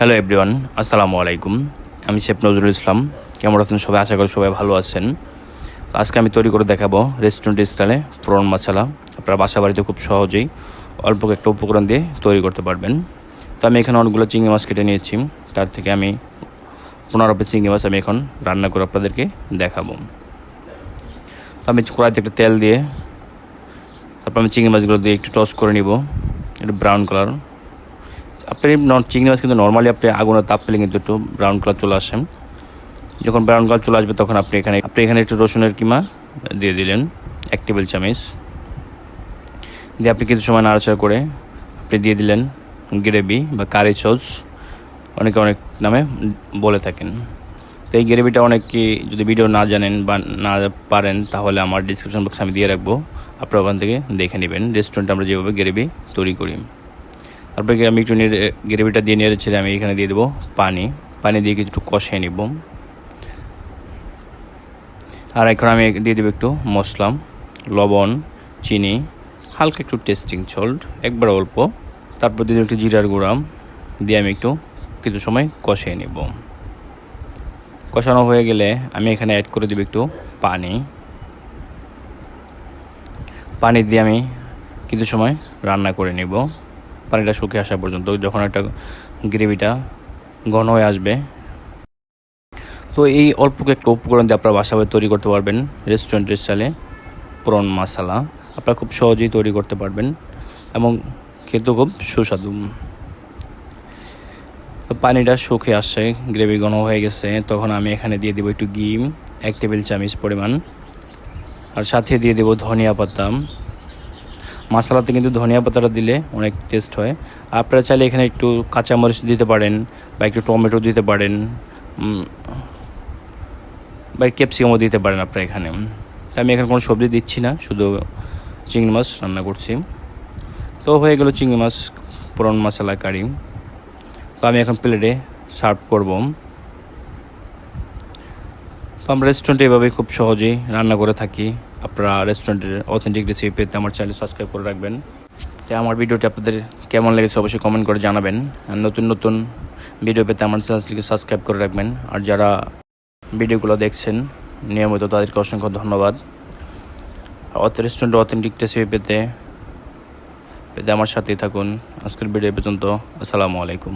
Hello everyone, আসসালামু আলাইকুম। আমি শেফ নজরুল ইসলাম। কেমন আছেন সবাই? আশা করি সবাই ভালো আছেন। তো আজকে আমি তৈরি করে দেখাবো রেস্টুরেন্ট স্টাইলে প্রন মশলা। আপনারা বাসা বাড়িতে খুব সহজেই অল্প একটা উপকরণ দিয়ে তৈরি করতে পারবেন। তো আমি এখানে অনেকগুলো চিংড়ি মাছ কেটে নিয়েছি। তার থেকে আমি 15 পিস চিংড়ি মাছ আমি এখন রান্না করে আপনাদেরকে দেখাবো। তো আমি কড়াইতে একটা তেল দিয়ে তারপর আমি চিংড়ি মাছগুলো দিয়ে একটু টস করে নিব, একটু ব্রাউন কালার। আপনি চিংড়ি মাছ কিন্তু নর্মালি আপনি আগুনের তাপ পেলে কিন্তু একটু ব্রাউন কালার চলে আসে। যখন ব্রাউন কালার চলে আসবে তখন আপনি এখানে একটু রসুনের কিমা দিয়ে দিলেন 1 টেবিল চামচ। দিয়ে আপনি কিছু সময় নাড়াচাড়া করে আপনি দিয়ে দিলেন গ্রেভি বা কারি সস, অনেকে অনেক নামে বলে থাকেন। তো এই গ্রেভিটা অনেকে যদি ভিডিও না জানেন বা না পারেন তাহলে আমার ডিসক্রিপশন বক্সে আমি দিয়ে রাখবো, আপনারা ওখান থেকে দেখে নেবেন রেস্টুরেন্টে আমরা যেভাবে গ্রেভি তৈরি করি। তারপরে আমি একটু গ্রেভিটা দিয়ে নেড়ে ছেড়ে আমি এখানে দিয়ে দেবো পানি দিয়ে কিছু কষিয়ে নিব। আর এখন আমি দিয়ে দেবো একটু মশলা, লবণ, চিনি, হালকা একটু টেস্টিং সল্ট, একবার অল্প। তারপর দিয়ে দেবো একটু জিরার গুঁড়া, দিয়ে আমি একটু কিছু সময় কষিয়ে নেব। কষানো হয়ে গেলে আমি এখানে অ্যাড করে দেবো একটু পানি দিয়ে আমি কিছু সময় রান্না করে নেব, পানিটা শুকিয়ে আসা পর্যন্ত। যখন একটা গ্রেভিটা ঘন হয়ে আসবে, তো এই অল্প একটা উপকরণ দিয়ে আপনারা বাসায় তৈরি করতে পারবেন রেস্টুরেন্টের স্টাইলে প্রন মশলা। আপনারা খুব সহজেই তৈরি করতে পারবেন এবং খেতেও খুব সুস্বাদু। তো পানিটা শুকিয়ে আসছে, গ্রেভি ঘন হয়ে গেছে, তখন আমি এখানে দিয়ে দেবো একটু ঘি 1 টেবিল চামচ পরিমাণ, আর সাথে দিয়ে দেবো ধনিয়া পাতা। মশলাতে কিন্তু ধনিয়া পাতাটা দিলে অনেক টেস্ট হয়। আপনারা চাইলে এখানে একটু কাঁচামরিচ দিতে পারেন বা একটু টমেটো দিতে পারেন বা ক্যাপসিকামও দিতে পারেন আপনারা এখানে। আমি এখানে কোনো সবজি দিচ্ছি না, শুধু চিংড়ি মাছ রান্না করছি। তো হয়ে গেল চিংড়ি মাছ প্রন মশলা কারি। তো আমি এখন প্লেটে সার্ভ করব। তো আমরা রেস্টুরেন্টে এভাবে খুব সহজেই রান্না করে থাকি। আপনারা রেস্টুরেন্টের অথেন্টিক রেসিপি পেতে আমার চ্যানেল সাবস্ক্রাইব করে রাখবেন। তো আমার ভিডিওটি আপনাদের কেমন লেগেছে অবশ্যই কমেন্ট করে জানাবেন। আর নতুন নতুন ভিডিও পেতে আমার চ্যানেলটিকে সাবস্ক্রাইব করে রাখবেন। আর যারা ভিডিওগুলো দেখছেন নিয়মিত তাদেরকে অসংখ্য ধন্যবাদ। রেস্টুরেন্টের অথেন্টিক রেসিপি পেতে আমার সাথেই থাকুন। আজকের ভিডিও পর্যন্ত। আসসালামু আলাইকুম।